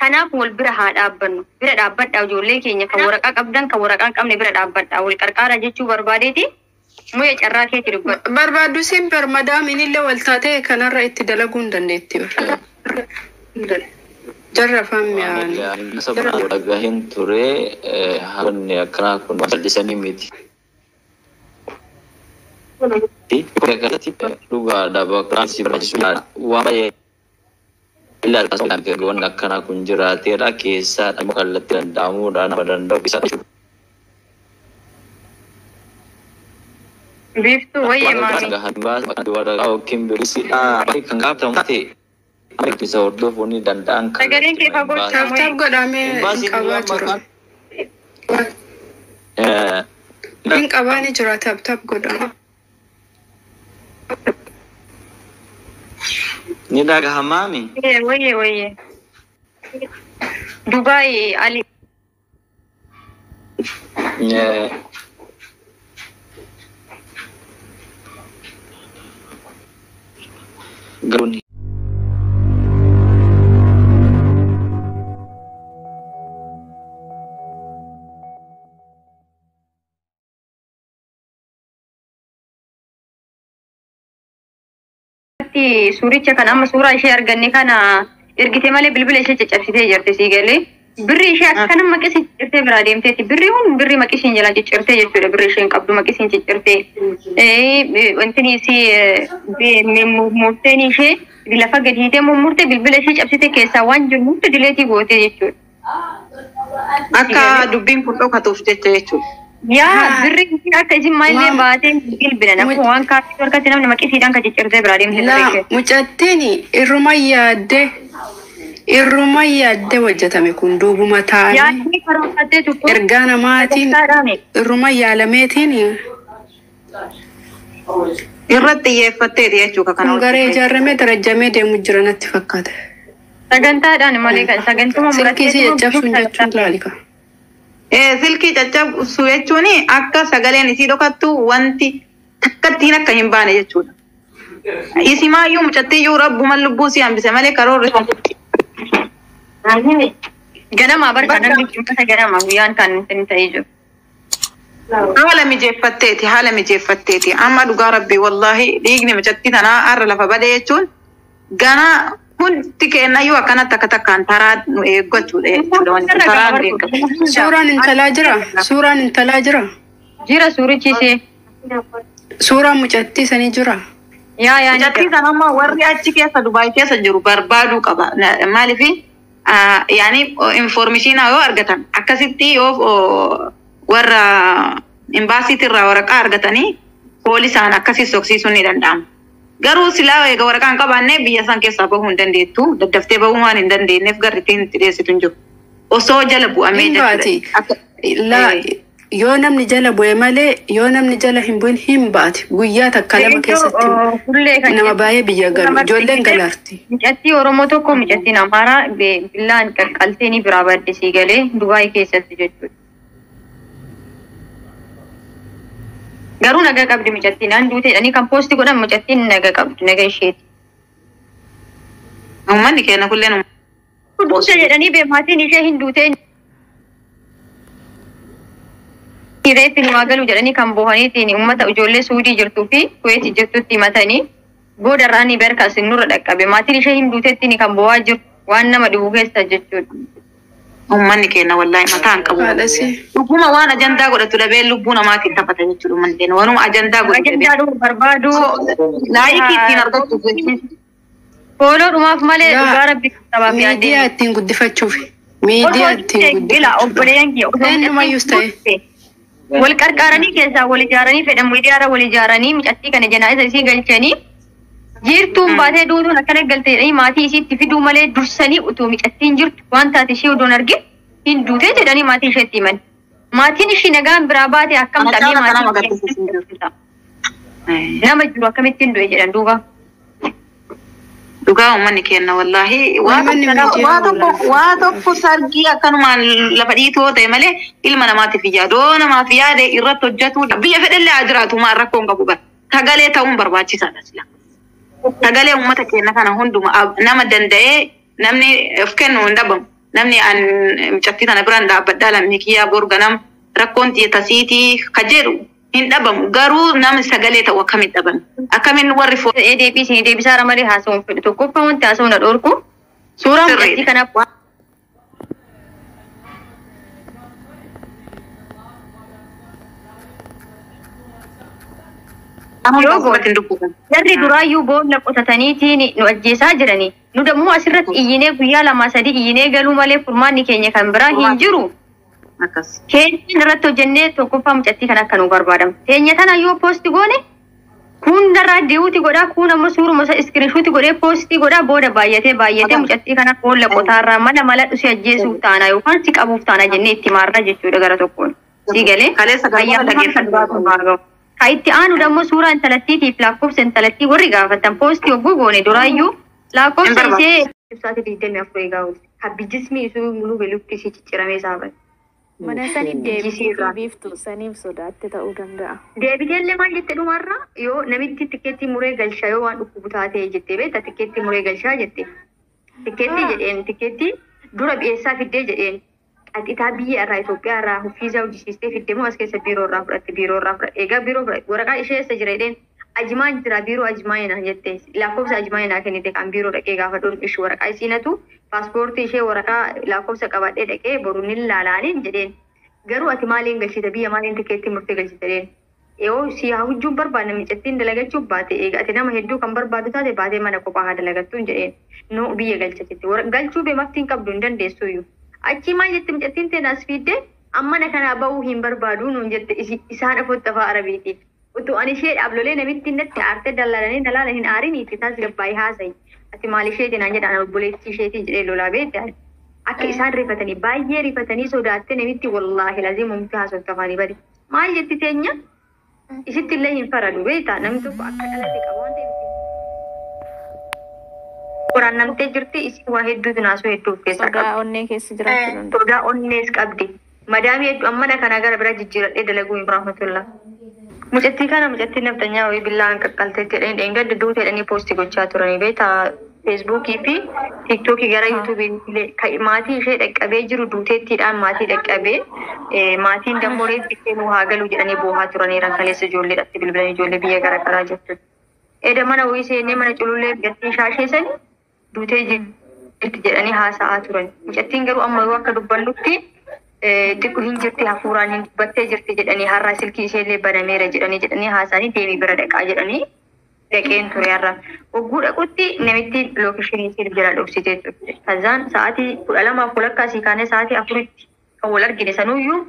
Kanaaf wal bira haa dhaabbannu. Bira dhaabbadhaa ijoollee keenya kan waraqaa qabdan kan waraqaa hin qabne bira dhaabbadhaa. Wal qarqaara jechuu barbaadeeti. Mu'ee carraa keetti dubbadhu. Barbaaddu simper madaam inillee wal taatee kanarra itti dalaguu hin dandeetti. Jarra faamiyaan. Sababa dhagahin ture haalonni akkanaa kun bal'isanii miti. Dhugaa dhaabaa si barbaachisuudha. Waan baay'ee ilaalcha waan akkanaa kun jiraateedha keessaa dhimma kallattii danda'amuudhaan nama danda'u bisa jechuudha. Biiftuu wayyee maami. Yookiin birisiidha kan gaafatamu ta'e isa hordofuu ni danda'an. Sagaleen kee fagoo taaf godhamee qabaa jira. Hin qabaa ni jira taaf godhama. Ni dhagahamami. Wayyee. Dubai Ali. Garuni. Suuricha kan amma suuraa ishee arganne kana ergite malee bilbila ishee caccabsitee jirti sii galee birri ishee akkana maqisiin ciccirtee biraa deemteeti birri hun birri maqisiin jala ciccirtee jechuudha birri isheen qabdu maqisiin ciccirtee wantini si murteen ishee lafa gadi hiitee mummurte bilbila ishee cabsite keessaa waan jiru hundi dileetii gootee jechuudha. Akka dubbiin kun dhokatuuf jecha jechuudha. Yaa birri akka isin maallee baatee bilbila nama waan kaasii warqatti namni maqisiidhaan kan ciccirtee biraa deemte. Mucattiin irruma yaadde hojjetame kun duubuma taa'anii ergaa namaatiin irruma yaalameetiin irratti xiyyeeffatteeti jechuudha kana. Garee ijaarramee darajamee deemu jira natti fakkaata. Sagantaadhaan malee kan sagantuma murattee caccabsuun jechuun laalika. Silkii caccabsu jechuun akka sagaleen isii dhokattu wanti takkattiin akka hin baane jechuudha. Isimaayyuu mucattiyyuu rabbuman lubbuu si hambise malee karoorri. Ganama barbaada namni ganama guyyaan kan inni ta'ee jiru. Haala mijeeffatteeti. Amma dhugaa rabbii wallahi dhiigni mucattii tanaa har'a lafa badee jechuun gana hundi kennayyuu akkanatti akka takkaan taraa nu eeggachuudha jechuudha. Suuraan intalaa jira. Jira suurichi ishee. Suuraan mucattii sanii jira. Mucattii sana amma warri achi keessa Dubaay keessa jiru barbaaduu qaba. Maaliif yaani informeeshinaa yoo argatan akkasitti yoo warra imbaasiitirraa waraqaa argatanii poolisaan akkasii soksiisuun ni danda'ama. Garuu silaa egaa waraqaan qabaannee biyya san keessaa bahuu hin dandeettu daddaftee bahuu waan hin dandeenyeef garri ittiin itti dhiyeessitu hin jiru. Osoo jala bu'amee jechuudha. Yoo namni jala bu'e malee yoo namni jala hin bu'in hin baate guyyaa takka lama keessatti nama baay'ee biyya galu ijoolleen galaarti. Mucattii Oromoo tokko mucattiin Amaaraa billaan qalqaltee ni biraa baddisii galee Dubaay keessatti jechuudha. Garuu nagaa qabdi mucattiin aan duute jedhanii kan poosti godhan mucattiin nagaa qabdi nagaa isheeti. Uummanni keenya kulleen duute jedhanii beemaatiin ishee hin duuteen. Hireetti nu galu jedhanii kan bohaniitiin uummata ijoollee Suudii jirtuu fi Kuweeti jirtutti himatanii boodarraa ni berkaas nurra dhaqqabe maatiin ishee hin duutetti kan bohaa jiru waan nama dhibu keessa jechuudha. Uummanni keenya wallahi mataan qabu. Dhuguma waan ajandaa godhatu dhabee lubbuu namaatiin taphata jechuudha uummanni keenya. Waanuma ajandaa godhatu. Ajandaa barbaadu laayikii ittiin argachuuf jechuudha. Fooloo dhumaaf malee dhugaa rabbi qabaaf yaadde. Miidiyaa ittiin guddifachuuf. Miidiyaa ittiin guddifachuuf. Obboleeyyan kiyya. Eenyumayyuus ta'e. Wal qarqaaranii keessaa wal ijaaranii fedhan miidiyaarra wal ijaaranii mucattii kana janaa'iza isii galchanii jirtuun baatee duutuun akkana galtee maatii isiitti fiduu malee dursanii utuu mucattiin jirtu waan taate ishee odoon arge hin duutee jedhanii maatii isheetti himan. Maatiin ishii nagaan biraa baate akkam dhabee maatii nama jiru akkamittiin du'e jedhan duuba. Dhugaa uummanni keenya wallahi waa tokko sargii akkanumaan lafa dhiitoo ta'e malee ilma namaatiif yaadoo namaaf yaade irratti hojjetu biyya fedhallee haa jiraatu maan rakkoon qabu bara. Sagalee ta'uun barbaachisaadha sila. Sagalee uummata keenya kana hunduma nama danda'ee namni of kennu hin dhabamu. Namni an mucattii tana biraan dhaabbadhaa lammii kiyyaa borganam rakkoon tasiitii ka jedhu hin dhabamu. Garuu namni sagalee ta'u akkamitti dhaban. Akkamiin warri deebisaa ramalee haasawuun fedhu tokkoffaa wanti haasawuun dhorku suuraa mucattii kanaaf jarri duraayyuu boolla qotataniitiin nu ajjeesaa jiranii. Nu dammoo asirratti iyyinee guyyaa lama sadii iyyinee galuu malee furmaanni keenya kan biraa hin jiru. Keenya irratti hojjennee tokkoffaa mucattii kan akka nu barbaadamu. Keenya tana yoo poosti goone kun darraa deewuti godhaa kun ammoo suuruma iskirinshuuti godhee poostii godhaa booda baay'atee mucattii kana boolla qotaarraa mala dhusi ajjeesuuf taana yookaan si qabuuf taana jennee itti maarra jechuudha gara tokkoon. Si galee itti aanu dammoo suuraa intalattiitiif lakkoofsa intalattii warri gaafatan poostii hogguu goone duraayyuu lakkoofsa ishee ibsaati 24 egaa oolti. Habbijismi isuu muluu beelufti ishee cicciramee saafate. Mana saniif deebisee biiftu saniif sodaatte ta'uu danda'a. Deebiteellee maal jette dhumarra yoo namitti tikkeetti muree galshaa yoo waan dhukkubu taatee jettee beekta tikkeetti muree galshaa jette. Tikkeetti jedheen tikkeetti dura dhiyeessaa fiddee jedheen. Axitaa biyya irraa Itoophiyaa irraa huffiisaa hojjisiistee fiddee moo as keessa biiroo irraa fudhatte egaa biiroo fudhatte waraqaa ishee eessa jira jedheen ajimaan jira biiroo ajimaayinaa jette lakkoofsa ajimaayinaa kennite kan biiroo dhaqee gaafa dhuun ishee waraqaa isiinatu paaspoortii ishee waraqaa lakkoofsa qabadhee dhaqee boru ni laalaaniin jedheen garuu ati maaliin galchite biyya maaliin tikkeetti murtee galchite jedheen yoo si haa hujjuun barbaanne micattiin dalagachuuf baate egaa ati nama hedduu kan barbaadu taate baatee mana kophaa haa dalagattuun jedheen no biyya galchite galchuu beemaktiin qabdu hin dandeessuyyuu. Achi maal jette mucattiin teenaas fiidde ammana kanaa ba'uu hin barbaadu nuun jette isaan afoota afaa arabiitiif. Utuu ani ishee dhaablolee namitti natti aartee dallaalanii dalaala hin aariniitti taas gabbaayee haasayi. Ati maal isheetiin aan jedhaan obboleettii isheetiin jedhee lolaa beekte akka isaan rifatanii baay'ee rifatanii sodaattee namitti wallaahi lazii mumti haasofta afaanii badi. Maal jetti teenya isitti illee hin faradu beekta namni tokko akka dhalate qabu waan ta'eef. Qoraan namtee jirti isin waa hedduutu naasuu hedduu of keessaa qabdi. Sodaa onnee keessa jiraachuu danda'a. Sodaa onnees qabdi. Madaamii hedduu ammana kana gara bira jijjiiradhee dalaguu hin rahmatullah. Mucattii kana mucattii naftanyaa wayii billaan qaqqaltee jedhanii dheengadda duute jedhanii poostii gochaa turanii beektaa feesbuukii fi tiiktookii gara yuutuubii maatii ishee dhaqqabee jiru duuteettiidhaan maatii dhaqqabee maatiin dammoo reebbisee nu haa galuu jedhanii boohaa turanii rakkaleessa ijoolleedhaatti bilbilanii ijoollee biyya garaagaraa jechuudha. Eda mana wayii seennee mana culullee biyyattii shaasheessanii duutee jirti jedhanii haasa'aa turan. Mucattiin garuu amma yoo akka dubbannutti xiqqoo hin jirti hafuuraan hin dubbattee jirti jedhanii har'aa silkii isheellee banameera jedhanii haasa'anii deemii bira dhaqaa jedhanii dhaqeen ture har'a. Ogguu dhaqutti namitti lookeeshinii siif jala dhoksitee turte. Kazaan sa'aatii 12:00 asii kaanee sa'aatii 4tti kan wal argine sanuyyuu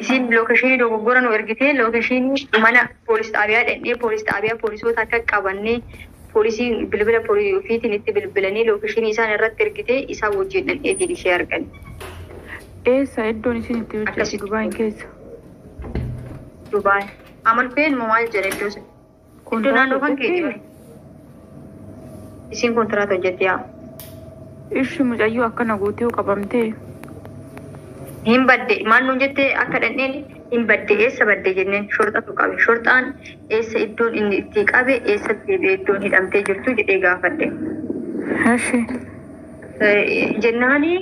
isin lookeeshinii dogoggora nu ergitee lookeeshinii mana poolis xaabiyaa dhandhee poolis xaabiyaa poolisoota akka qabannee poolisii bilbila ofiitiin itti bilbilanii lookeeshinii isaan irratti ergitee isaan wajjin dhandheetiin ishee argan. Eessa iddoon isin itti hojjetu Dubaayin keessa? Dubaay. Amalfeen moo maal jedhe iddoo sun? Iddoo naannoo kan keetii isin kontiraata hojjetti yaa. Ishi mucayyoo akkana gootee qabamtee. Hin badde maal nuun jettee akka dhandheen hin badde eessa badde jenneen shorxatu qabe shorxaan eessa iddoon inni itti qabe eessa deebi'ee iddoon hidhamtee jirtu jedhee gaafadhe. Jennaanii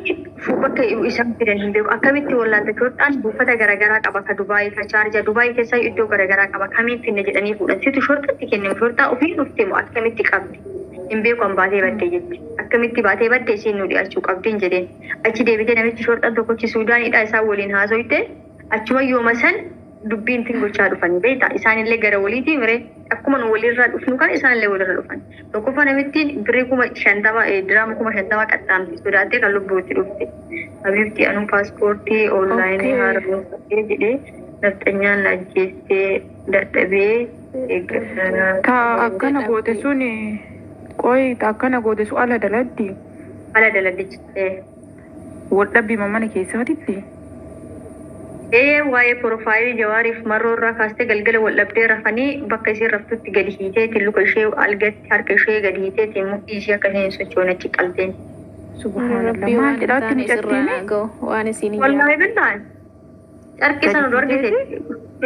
bakka isaan fidan hin beeku akkamitti wallaalta shorxaan buufata garaagaraa qaba ka Dubaayii ka Chaarjaa Dubaayii keessaa iddoo garaagaraa qaba kamiin finne jedhanii fuudhan situ shorxatti kennamu shorxaa ofii dhufte moo akkamitti qabdi hin beeku an baatee badde jetti akkamitti baatee badde isiin nu dhiyaachuu qabdiin jedheen achi deebitee namichi shorxaan tokkochi Suudaanidha isaan waliin haasoyte achuma yooma san dubbiin tin gochaa dhufanii beektaa isaanillee gara waliitii miree akkuma nu walirraa dhufnu kan isaanillee walirra dhufan tokkoffaa namittiin birrii 50 diraama 50 qaxxaamti sodaattee kan lubbuutti dhufte habiibti anuu paaspoortii oonlaayinii haaromsee jedhee nafxanyaan ajjeestee dadhabee taa akkana goote sun qoyi taa akkana goote sun ala daladdi waldhabbii mana keessaatitti. Waa'ee profaayilii jawaariif marroo irraa kaastee galgala wal dhabdee rafanii bakka isheen raftutti gadi hiiteetiin luka ishee algatti harka ishee gadi hiiteetiin mukti ishee akka isheen sochoon achi qalteen. Subhanallah maal jedhaatti ni cartiine? Waan isin Wallaahi billaan. Carqii sana dorgite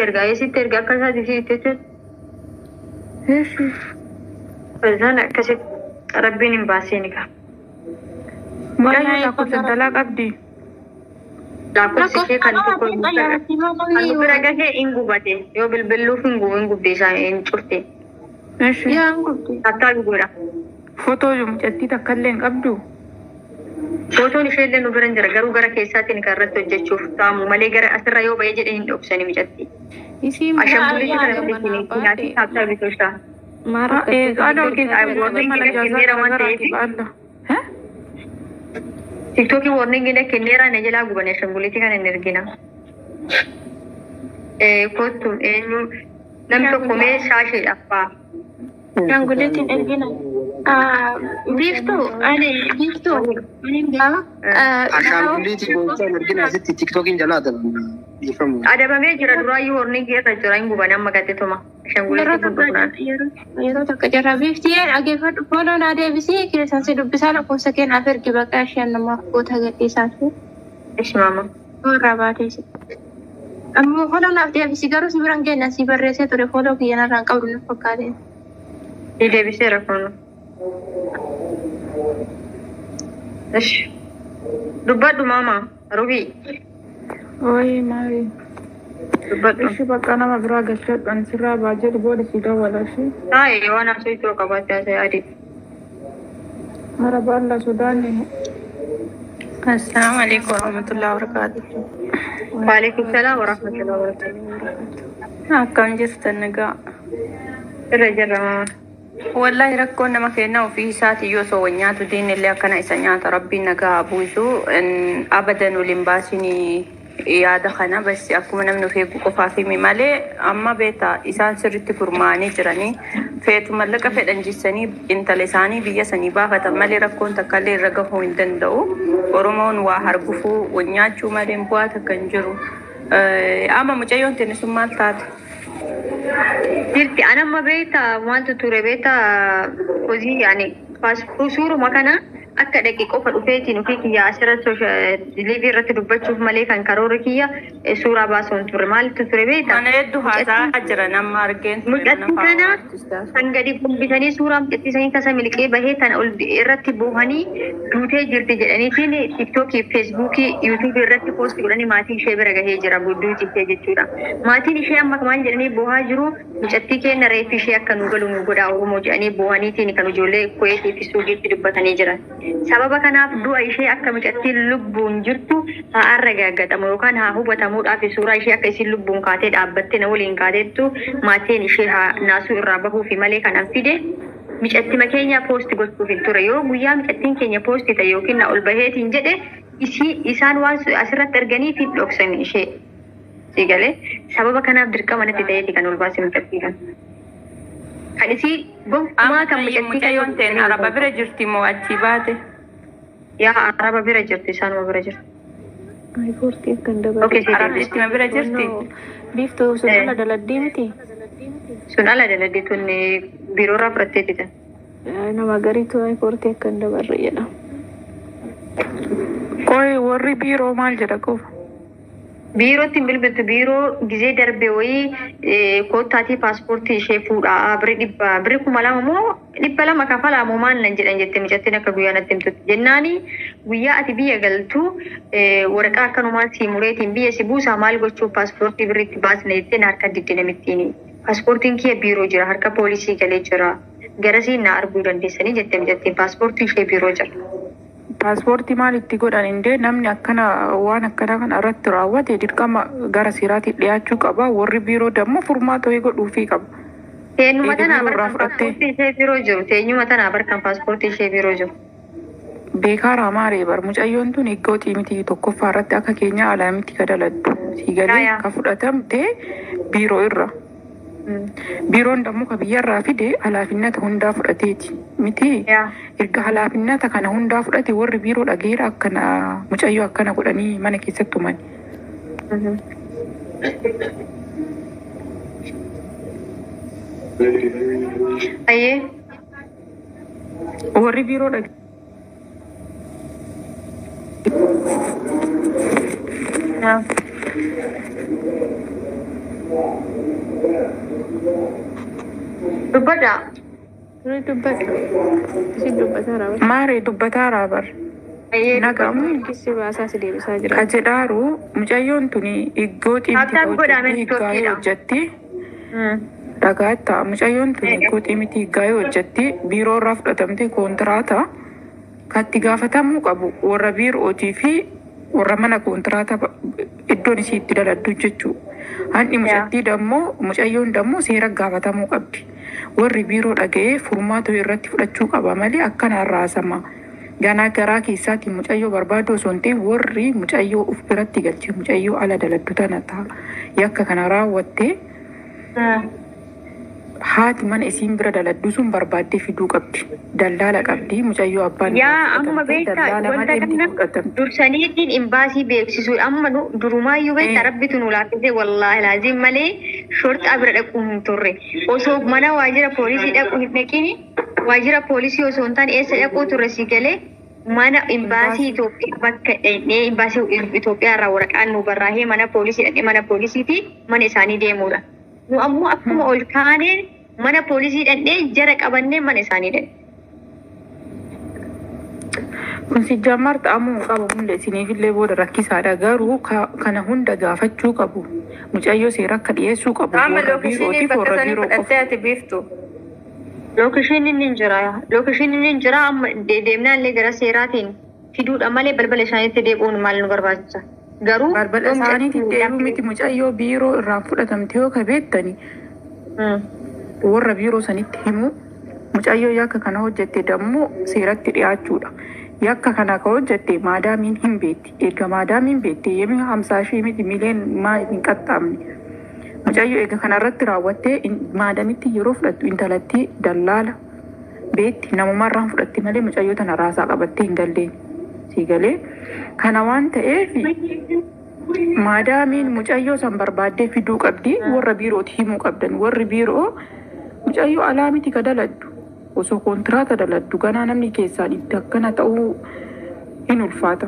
ergaa eessitti ergaa akka isaati siiteetu. Sana akkasitti rabbiin hin baaseen egaa. Mucayyoo lakkoofsa dalaa qabdi. Lakkoofsi ishee kan tokko kan bira gahee hin gubate yoo bilbiluuf hin gubde isaa hin curte. Yaa Akka gubudha. footoo mucattii takka illee hin qabdu. Footoon ishee illee nu bira hin jira garuu gara keessaatiin kan irratti hojjechuuf taamu malee gara asirra yoo bahee jedhee hin dhoksani mucattii. Isiin Ashambulichi kana bilisini nyaati taabtaa bitoshaa. mara eegaadoo TikTok warning ini kenera na jala gubane shambuliti kan energina. Kotu enu nam to kome shashi appa. Shambuliti energina. Biftu ani enggak. Shambuliti bocah energina sitti TikTokin jala ada. Ada bame jira durayu warning kita jira yang gubane amma kate toma. Shambuliti buntunan. Yeroo takka jarraa biiftii dhageeffadhu fooloon adeebisii keessan si dubbisaa lakkoofsa keen afergi bakka isheen namaaf goota gadhiisaatu. Ishmaama. Irraa baateesi. Ammoo fooloon naaf deebisii garuu si biraan kennan si barreessee ture fooloo kiyyanarraa hin qabdu nuuf fakkaate. Ni deebiseera kun. Ish. Dubbadhu mama. Rubi. Oi Mari. Dubbadhu. Ishi bakka nama biraa gashadhan sirraa baajatu booda si dawwala shi. Taa'e waan asoo ittoo qabaatee asee adii. Mara baala Sudaani. Assalaamu alaikum warahmatullahi wabarakatuh. Waalaikum salaam warahmatullahi wabarakatuh. Akkam jirtan nagaa. Irra jirra mama. Wallahi rakkoon nama kennaa ofii isaati yoo soo nyaatu diinillee akkana isa nyaata rabbiin nagaa buusu abadan waliin baasinii yaada kana bas akkuma namni of eegu qofaaf himi malee amma beeta isaan sirriitti gurmaa'anii jiranii feetu mallaqa fedhan jissanii intala isaanii biyya sanii baafatan malee rakkoon takka illee irra gahuu hin danda'u. Oromoon waa argufuu nyaachuu malee bu'aa takka hin jiru. Amma mucayyoon teeni sun maal taate? Jirti anamma beeta wanta ture beeta hojii yaani suuruma kana akka dhaqi qofa dhufeetiin ofii kiyya asirratti liivii irratti dubbachuuf malee kan karoora kiyya suuraa baasuun ture maalitti ture beeta. Mana hedduu haasaa jira nama argeen ture. Mucatti kana kan gadi kumbisanii suuraa mucattiisanii tasa miliqee bahee kan ol irratti buufanii duutee jirti jedhaniitiin tiktookii feesbuukii yuutuubii irratti poosti godhanii maatiin ishee bira gahee jira gudduu cittee jechuudha. Maatiin ishee amma maal jedhanii boohaa jiru mucattii keenya reeffi ishee akka nu galu nu godhaa Oromoo jedhanii boohaniitiin kan ijoollee kuweetii fi suuqiitti dubbatanii jiran. Sababa kanaaf du'a ishee akka mucattiin lubbuun jirtu haa ragaagatamu yookaan haa hubatamuudhaaf suuraa ishee akka isin lubbuun kaatee dhaabbattee na waliin kaateettu maatiin ishee haa naasuu irraa bahuufi malee kanan fide mucatti makeenya poosti gochuuf hin ture yoo guyyaa mucattiin keenya poosti ta'e yookiin na ol baheetiin jedhe isaan waan asirratti arganiif dhoksan ishee sigalee sababa kanaaf dirqama natti ta'eeti kan ol baase mucattii kan. Kan isii gonkumaa kan mucayyoon ta'een araba bira jirti moo achi baate? Yaa araba bira jirti isaanuma bira jirti. Furtii akkan dabalee. Arabistima bira jirti. Biiftuu sun ala daladdii miti. Sun ala daladdii tun biiroorraa fudhatteeti tan. Nama gariitu furtii akkan dabarre jedha. Qoy warri biiroo maal jedha qofa? Biirootti bilbiltu biiroo gizee darbe wayii koottaatii paaspoortii ishee fuudhaa birri 2,000 moo 200 kafalaa moo maal nan jedhan jettee mucattiin akka guyyaa natti himtutti jennaani guyyaa ati biyya galtu waraqaa akkanumaa si mureetiin biyya si buusaa maal gochuuf paaspoortii birriitti baasna jettee na harka didde namittiin paaspoortiin kiyya biiroo jira harka poolisii galee jira garasiin na arguu dandeessanii jettee mucattiin paaspoortii ishee biiroo jira. Paaspoortii maal itti godhan indee namni akkana waan akkana kan irratti raawwate dirqama gara seeraatti dhiyaachuu qaba warri biiroo dammoo furmaata wayii godhuufii qaba. Teenyuma tanaa barkan paaspoortii ishee biiroo jiru teenyuma tanaa barkan paaspoortii ishee biiroo jiru. Beekaaraa maaree bar mucayyoon tun iggootii miti tokkoffaa irratti akka keenya alaa miti ka daladdu siigalee ka fudhatamte biiroo irra. Biiroon dammoo ka biyyarraa fide halaafinnata hundaa fudhateeti miti erga halaafinnata kana hundaa fudhate warri biiroo dhageera akkana mucayyoo akkana godhanii mana keessatti tumani. Ayyee warri biiroo dhage. dubbadha. Maaree dubbataa raabar. Nagamu Kisi bahasa sedih bisa jira. kajedhaaru mucayyoon tuni iggoo Habtaan godhame xiimti higgaayee Turkiidha. hojjetti. Dhagaatti mucayyoon tuni iggoo xiimti higgaayee hojjetti biiroo irraa fudhatamte kontiraata katti gaafatamuu qabu warra biirootii fi warra mana kontiraata iddoon isii itti daladdu jechuudha. Hanni mucayyoon dammoo seera gaafatamuu qabdi. Warri biiroo dhaga'ee furmaata irratti fudhachuu qaba malee akkanaan raasama. Ganaa garaa keessaatiin mucayyoo barbaadu osoo hin ta'in warri mucayyoo of biratti galchee mucayyoo ala daladdu tana ta'a. Yakka kana raawwattee haati mana isiin bira daladdu sun barbaaddee fiduu qabdi. Dallaala qabdi mucayyoo abbaan Yaa amma beektaa wanta kana dursaniitiin imbaasii beeksisuu amma nu durumaayyuu beektaa rabbitu nu laaffisee wallaahi laazim malee shorxaa bira dhaquu hin turre osoo mana waajjira poolisii dhaquu hin dhaqini waajjira poolisii osoo hin taane eessa dhaquu turre si galee mana imbaasii Itoophiyaa bakka dhaqnee imbaasii Itoophiyaa irraa waraqaan nu barraahee mana poolisii dhaqnee mana poolisiitii mana isaanii deemuudha. Nu ammoo akkuma ol kaaneen mana poolisii dhaqnee jara qabannee mana isaanii dhaqne. Kun si jammar ta'amuu qabu hundee isiniifillee booda rakkisaadha garuu kana hunda gaafachuu qabu. Mucayyoo seera akka dhiyeessuu qabu. Amma Warra lookishinii biirootiif bakka warra sanii biiroo qofa. fudhattee ati biiftu. Lookishiin inni jira. Lookishiin inni jira amma deemnaan illee gara seeraatiin fiduudha malee balbala isaaniitti deebi'uun maal nu barbaachisa. Garuu Balbala isaaniitti deebi'u miti mucayyoo biiroo irraan fudhatamte yoo kabeettani warra biiroo sanitti himu mucayyoo yakka kana hojjette dammoo seeratti dhiyaachuudha. Yakka kana ka hojjette maadaamiin hin beetti. Erga maadaamiin beette yemmi 50,000 miti miiliyoon maa hin qaxxaamne. Mucayyoo eega kanarratti raawwattee maadamitti yeroo fudhattu intalatti dallaala beetti namumarraan fudhatte malee mucayyoo tana raasaa qabattee hin galleen. Si galee kana waan ta'eef maadaamiin mucayyoo san barbaaddee fiduu qabdi warra biirooti himuu qabdan warri biiroo mucayyoo alaa miti ka daladdu osoo kontiraata daladdu ganaa namni keessaan itti akkana ta'uu hin ulfaata.